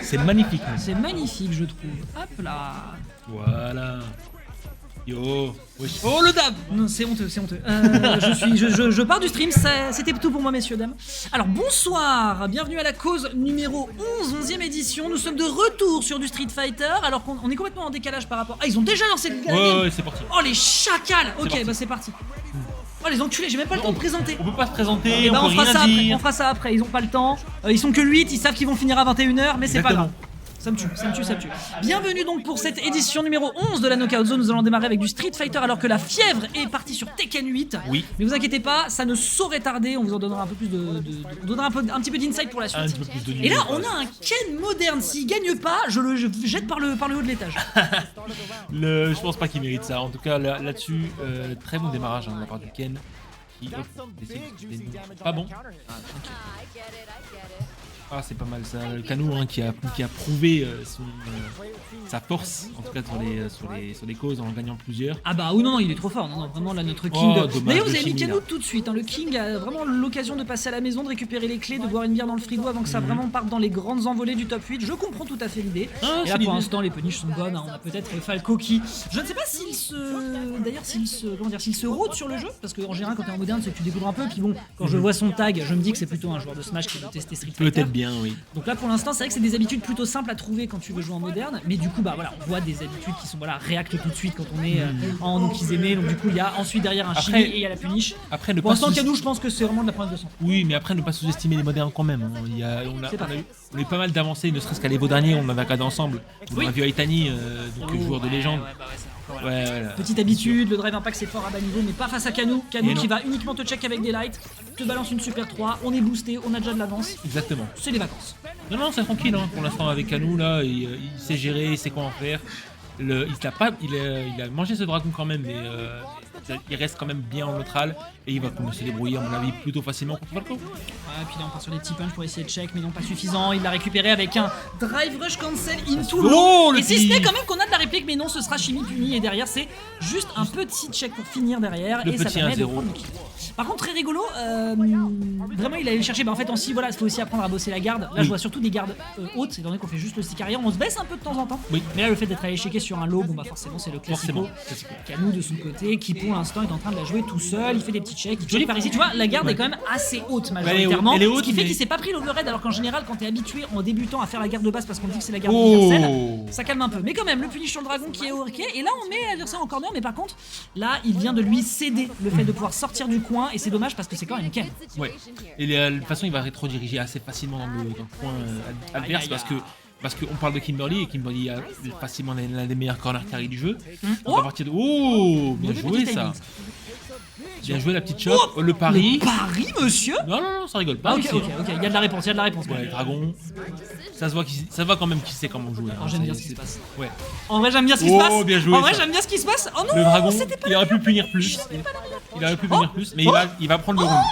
C'est magnifique. C'est magnifique, je trouve. Hop là. Voilà. Yo. Wesh. Oh le dab. Non, c'est honteux, c'est honteux. Je pars du stream, c'était tout pour moi, messieurs, dames. Alors, bonsoir, bienvenue à la cause numéro 11e édition. Nous sommes de retour sur du Street Fighter, alors qu'on est complètement en décalage par rapport... Ah, ils ont déjà lancé le game. Ouais, c'est parti. Oh, les chacals. Ok, parti. bah c'est parti. Oh, les enculés, j'ai même pas le temps de présenter. On peut pas se présenter, Eh ben, on peut rien dire. on fera ça après, ils ont pas le temps. Ils sont que 8, ils savent qu'ils vont finir à 21h, mais c'est pas Exactement. grave. Ça me tue, ça me tue, ça me tue. Bienvenue donc pour cette édition numéro 11 de la Knockout Zone. Nous allons démarrer avec du Street Fighter alors que la fièvre est partie sur Tekken 8. Oui. Mais vous inquiétez pas, ça ne saurait tarder. On vous en donnera un peu plus on donnera un petit peu d'insight pour la suite. Un petit peu plus de Et là, niveau, on a un Ken moderne. S'il gagne pas, je le jette par le haut de l'étage. Je pense pas qu'il mérite ça. En tout cas, là-dessus, très bon démarrage de la part du Ken. Qui, pas bon. Ah, c'est pas mal ça. Le Canou qui a prouvé sa force, en tout cas sur les causes en gagnant plusieurs. Ah bah oui, non, il est trop fort. Non, vraiment là, notre King. Oh, dommage, D'ailleurs, vous le avez mis King, Canou là. tout de suite. Le King a vraiment l'occasion de passer à la maison, de récupérer les clés, de boire une bière dans le frigo avant que ça vraiment parte dans les grandes envolées du top 8. Je comprends tout à fait l'idée. Ah, Et c'est là, pour l'idée. l'instant, les puniches sont bonnes. On a peut-être Falco qui. Je ne sais pas s'il se. D'ailleurs, s'il se rôde sur le jeu. Parce qu'en général, quand t'es en moderne, c'est que tu découvres un peu. Puis bon, quand je vois son tag, je me dis que c'est plutôt un joueur de Smash qui veut tester Street Fighter. Peut-être bien, oui. Donc là pour l'instant c'est vrai que c'est des habitudes plutôt simples à trouver quand tu veux jouer en moderne, mais du coup bah voilà on voit des habitudes qui sont voilà react tout de suite quand on est en Okizeme, donc du coup il y a ensuite derrière un Après- Shimi et il y a la punish. Après, ne Pour pas l'instant sous- Canou je pense que c'est vraiment de la preuve de sang. Oui, mais après, ne pas sous-estimer les modernes quand même. Hein. C'est pas On a eu pas mal d'avancées, ne serait-ce qu'à l'Evo dernier, on avait regardé ensemble. Oui. On a vu Aitani, joueur de légende. Voilà. Ouais, voilà. Petite habitude, le drive impact c'est fort à bas niveau mais pas face à Canou. Canou Et non. qui va uniquement te check avec des lights, te balance une super 3, on est boosté, on a déjà de l'avance, Exactement. c'est les vacances. Non, non, c'est tranquille hein. Pour l'instant avec Canou, là, il sait gérer, il sait quoi en faire. Il a mangé ce dragon quand même, mais il reste quand même bien en neutral et il va se débrouiller à mon avis plutôt facilement contre Falco. Ouais, puis là on part sur des petits punch pour essayer de check mais non pas suffisant, il l'a récupéré avec un drive rush cancel into Oh, low. le Et si ce n'est petit- quand même qu'on a de la réplique mais non ce sera Shimi puni et derrière c'est juste un petit check pour finir derrière Le et ça petit permet de 1-0. prendre le kill. Par contre très rigolo, vraiment il allait chercher, bah en fait aussi voilà il faut aussi apprendre à bosser la garde. Là Oui. je vois surtout des gardes hautes étant donné qu'on fait juste le stick arrière, on se baisse un peu de temps en temps. Oui. Mais là le fait d'être allé checker sur un low, bon bah forcément c'est le classico. Forcément. Canou de son côté qui pour l'instant est en train de la jouer tout seul, il fait des petits checks, il Joli. check par ici, tu vois la garde Ouais. est quand même assez haute majoritairement, elle est haute, ce qui fait mais- qu'il s'est pas pris l'overhead alors qu'en général quand t'es habitué en débutant à faire la garde de base parce qu'on dit que c'est la garde Oh. universelle, ça calme un peu. Mais quand même le punish sur le dragon qui est ok et là on met l'adversaire en corner mais par contre là il vient de lui céder le fait de pouvoir sortir du coin et c'est dommage parce que c'est quand même Ken. Ouais. Et de toute façon, il va rétro-diriger assez facilement dans le coin adverse Aïe, aïe, parce qu'on parle de Kimberly et Kimberly a facilement l'un des meilleurs corner carry du jeu. Oh. Donc à partir de... Oh, bien Mauvais joué petit ça. timing. Bien joué la petite chope. Le pari. Paris monsieur. Non, non, non, ça rigole pas. Ah, ok aussi, ok hein. ok, il y a de la réponse, il y a de la réponse. Ouais, dragon. Ça se voit quand même qu'il sait comment jouer. hein. Alors, j'aime bien C'est- ce qui se passe. Ouais. En vrai j'aime bien ce qui se Oh, passe. bien joué, En vrai ça. j'aime bien ce qui se passe. Oh non Le dragon, c'était pas il aurait pu punir plus. Il aurait pu punir plus, mais il va prendre le round.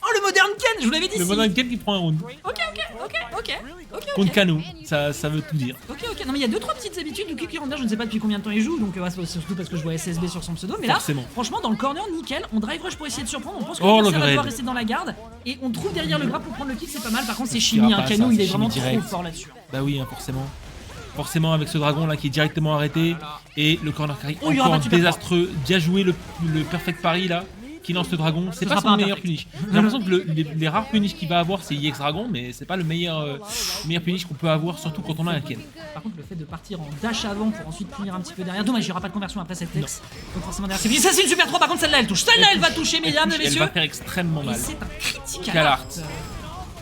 Oh le modern Ken, je vous l'avais dit. Le si. modern Ken qui prend un round. Ok. Contre Canou, ça veut tout dire. Ok, non mais il y a 2-3 petites habitudes du Kick Runner, je ne sais pas depuis combien de temps il joue, donc c'est surtout parce que je vois SSB sur son pseudo, mais là, Forcément. franchement dans le corner, nickel, on drive rush pour essayer de surprendre, on pense que Oh, l'adversaire va l'overhead. devoir rester dans la garde, et on trouve derrière le grab pour prendre le kick, c'est pas mal, par contre c'est Il Shimi, ira un pas, Canou, ça, il est c'est vraiment Shimi trop direct. fort là-dessus. Bah oui, hein, forcément. Forcément avec ce dragon là qui est directement arrêté et le corner carry Oh, il y aura encore pas de super désastreux. Bien joué le perfect pari là qui lance le dragon. C'est pas sera son pas un meilleur perfect. punish. J'ai l'impression que les rares punish qu'il va avoir c'est EX Dragon, mais c'est pas le meilleur punish qu'on peut avoir, surtout quand on a un Ken. Par contre le fait de partir en dash avant pour ensuite punir un petit peu derrière, dommage il n'y aura pas de conversion après cette ex, donc forcément derrière c'est fini. Ça c'est une super 3 par contre celle-là elle touche, celle-là elle va toucher mesdames et Elle messieurs, va faire extrêmement et mal. c'est un critical Cal art. art.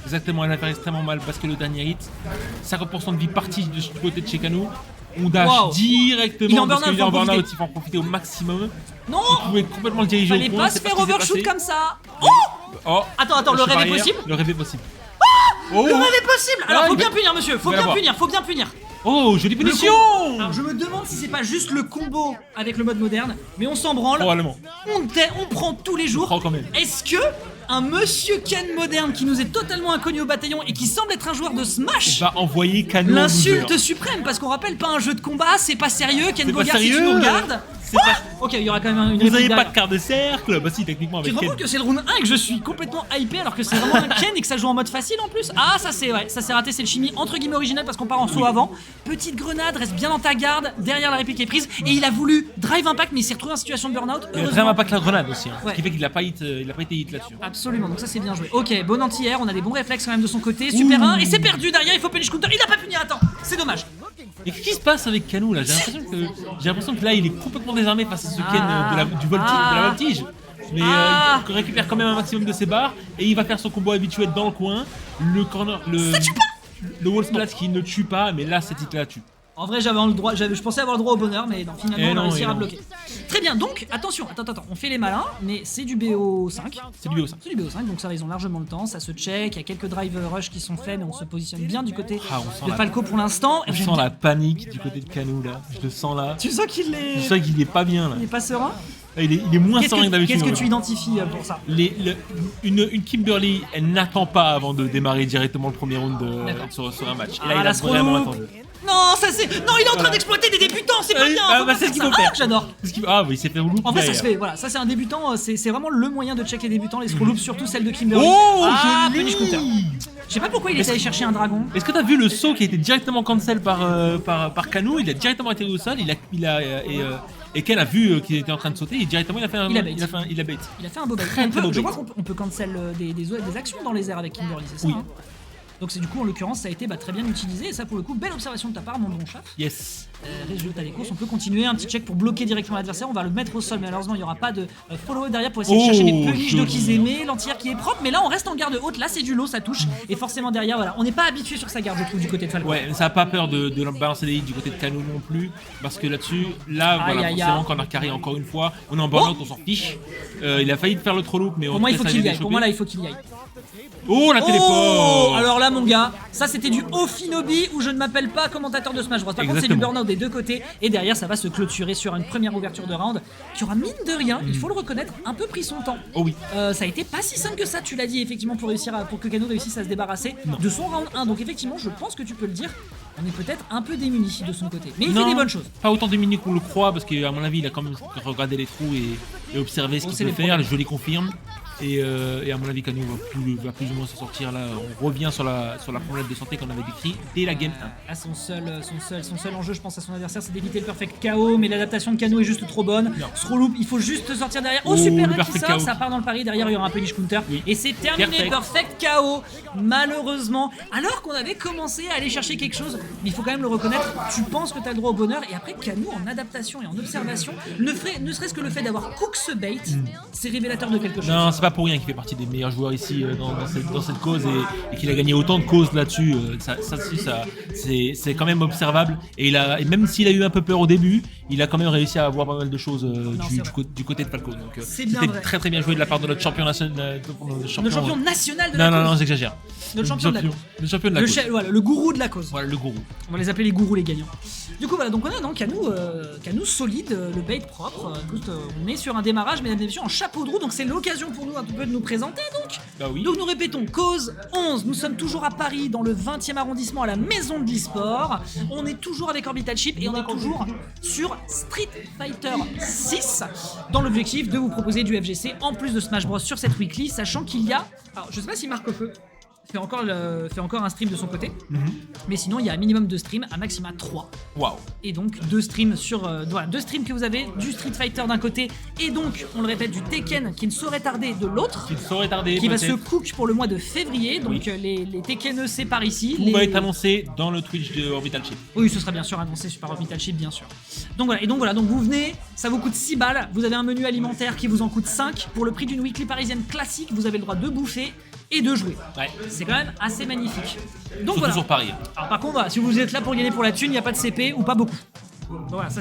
Exactement, elle va faire extrêmement mal parce que le dernier hit, 50% de vie partie du côté de chez Canou. On dash Wow. directement Il est en parce burn-out, qu'il est en faut en burn-out, profiter. il faut en profiter au maximum. Non, Il pouvait complètement le diriger fallait au point. pas se c'est faire ce qui s'est overshoot passé. comme ça. Oh, Oh, attends, le rêve est barrière, possible. Le rêve est possible. Oh, Le rêve est possible. Alors Ah, faut il bien va- punir monsieur, faut il va bien l'avoir. punir, faut bien punir. oh, jolie punition. Alors je me demande si c'est pas juste le combo avec le mode moderne, mais on s'en branle. Probablement. On prend tous les On jours. prend quand même. Est-ce que un monsieur Ken moderne qui nous est totalement inconnu au bataillon et qui semble être un joueur de Smash. Va envoyer Canou. L'insulte suprême, parce qu'on rappelle pas un jeu de combat, c'est pas sérieux. Ken C'est pas Bogard, si tu sérieux, nous regardes. c'est pas- Ok, il y aura quand même une Vous avez réplique pas derrière. de quart de cercle? Bah si, techniquement Tu avec te rends Ken. compte que c'est le round 1 et que je suis complètement hypé alors que c'est vraiment un Ken et que ça joue en mode facile en plus. Ah, ça c'est raté, c'est le chimie entre guillemets original parce qu'on part en saut avant. Petite grenade, reste bien dans ta garde, derrière la réplique est prise et il a voulu drive impact mais il s'est retrouvé en situation de burn-out. Il a Heureusement. vraiment pas que la grenade aussi. Ouais. Ce qui fait qu'il a pas été hit là-dessus. Absolument, donc ça c'est bien joué. Ok, bon anti-air, on a des bons réflexes quand même de son côté. Super 1 et c'est perdu derrière, il faut punish counter. Il a pas puni, attends, c'est dommage. Et qu'est-ce qui se passe avec Canou là? J'ai l'impression que là il est complètement désarmé face à ce Ken de la voltige. Mais il récupère quand même un maximum de ses barres et il va faire son combo habituel dans le coin. Le corner, le wall splash qui ne tue pas, mais là cet hit là tue. En vrai, je pensais avoir le droit au bonheur, mais non, finalement, on a réussi à non. bloquer. Très bien, donc, attention, attends, on fait les malins, mais c'est du BO5. C'est du BO5. C'est du BO5, donc ça, ils ont largement le temps, ça se check, il y a quelques drive rush qui sont faits, mais on se positionne bien du côté On sent de Falco pour l'instant. On sent la panique du côté de Canou là. Je le sens là. Tu sens qu'il Je est... sens qu'il est pas bien là. il est pas serein. Il est moins serein que d'habitude. Qu'est-ce que tu identifies pour ça? Une Kimberly, elle n'attend pas avant de démarrer directement le premier round sur un match. Et là, il la a vraiment scroll attendu. Non, ça c'est... Non, il est en train d'exploiter des débutants, c'est pas bien, faut pas c'est faire ce qu'il ça. faut faire. J'adore. Ah oui, il s'est fait loop. En vrai, ça se fait, voilà, ça c'est un débutant, c'est vraiment le moyen de check les débutants, les scroll loops, surtout celle de Kimberly. Oh, Punish joli. counter. Je sais pas pourquoi il est allé chercher un dragon. Est-ce que t'as vu le saut qui a été directement cancel par Canou? Il a directement atterri au sol. Et Ken a vu qu'il était en train de sauter. Et directement, il a bait. Il a fait un beau bait. Très, très beau Je bait. crois qu'on peut cancel des actions dans les airs avec Kimberly, c'est ça Oui. hein. Donc c'est du coup en l'occurrence ça a été très bien utilisé et ça pour le coup belle observation de ta part mon bon chat. Yes. Résultat des courses, on peut continuer un petit check pour bloquer directement l'adversaire, on va le mettre au sol mais malheureusement il n'y aura pas de follow derrière pour essayer de chercher les punish joli. d'Okizeme, l'anti-air qui est propre mais là on reste en garde haute, là c'est du low, ça touche et forcément derrière voilà, on n'est pas habitué sur sa garde je trouve du côté de Falco. Ouais, ça a pas peur de balancer des hits du côté de Canou non plus. Parce que là-dessus, forcément, quand on a carré encore une fois, on est en burn-out, on s'en fiche. Il a failli faire le trop loop, mais Pour moi il faut qu'il y aille, pour moi là il faut qu'il y aille. Oh, la téléport. Oh, alors là mon gars, ça c'était du Ofinobi où je ne m'appelle pas commentateur de Smash Bros. Par contre c'est du burn-out des deux côtés et derrière ça va se clôturer sur une première ouverture de round qui aura mine de rien, il faut le reconnaître, un peu pris son temps. Oh oui. Ça a été pas si simple que ça, tu l'as dit effectivement pour que Canou réussisse à se débarrasser de son round 1. Donc effectivement je pense que tu peux le dire, on est peut-être un peu démunis de son côté. Mais il fait des bonnes choses. Pas autant démunis qu'on le croit parce qu'à mon avis il a quand même regardé les trous et observé ce qu'il peut faire, je les confirme. Et à mon avis, Canou va plus ou moins s'en sortir là. On revient sur la problématique de santé qu'on avait décrit dès la game 1. Là, son seul enjeu, je pense, à son adversaire, c'est d'éviter le perfect KO. Mais l'adaptation de Canou est juste trop bonne. Scroll loop, il faut juste sortir derrière. Oh, super, le qui sort, perfect ça KO. part dans le pari. Derrière, il y aura un punish counter. Oui. Et c'est terminé, perfect KO. Malheureusement, alors qu'on avait commencé à aller chercher quelque chose, mais il faut quand même le reconnaître. Tu penses que tu as le droit au bonheur. Et après, Canou, en adaptation et en observation, ne serait-ce que le fait d'avoir cook ce bait, c'est révélateur de quelque chose. Non, c'est pas pour rien qu'il fait partie des meilleurs joueurs ici dans cette cause et qu'il a gagné autant de causes là-dessus. C'est quand même observable. Et même s'il a eu un peu peur au début, il a quand même réussi à avoir pas mal de choses du côté de Falco. Donc c'était très très bien joué de la part de notre champion national. Le champion national de la cause. Non, j'exagère. Notre champion de la cause. Le champion de la cause. Voilà, le gourou de la cause. Voilà, le gourou. On va les appeler les gourous, les gagnants. Du coup, voilà, donc on a Canou solide, le bait propre. Écoute, on est sur un démarrage, mesdames et messieurs, en chapeau de roue. Donc c'est l'occasion pour nous un peu de nous présenter. Bah oui. Donc nous répétons, cause 11. Nous sommes toujours à Paris, dans le 20e arrondissement, à la maison de l'e-sport. On est toujours avec Orbital Chip et on est toujours sur Street Fighter 6, dans l'objectif de vous proposer du FGC en plus de Smash Bros sur cette weekly, sachant qu'il y a. Alors, je sais pas si Marc Feu fait encore un stream de son côté, mais sinon il y a un minimum de streams, à maxima 3. Waouh. Et donc 2 streams deux streams que vous avez, du Street Fighter d'un côté, et donc, on le répète, du Tekken qui ne saurait tarder de l'autre. Qui va se cook pour le mois de février, donc les Tekkeneux c'est par ici. Tout va être annoncé dans le Twitch de Orbital Chip. Oui, ce sera bien sûr annoncé par Orbital Chip, bien sûr. Donc voilà, donc vous venez, ça vous coûte 6 balles, vous avez un menu alimentaire qui vous en coûte 5. Pour le prix d'une weekly parisienne classique, vous avez le droit de bouffer et de jouer. Ouais. C'est quand même assez magnifique. Donc Surtout voilà. sur Paris. Alors par contre, voilà, si vous êtes là pour gagner pour la thune, il n'y a pas de CP ou pas beaucoup. Donc voilà, ça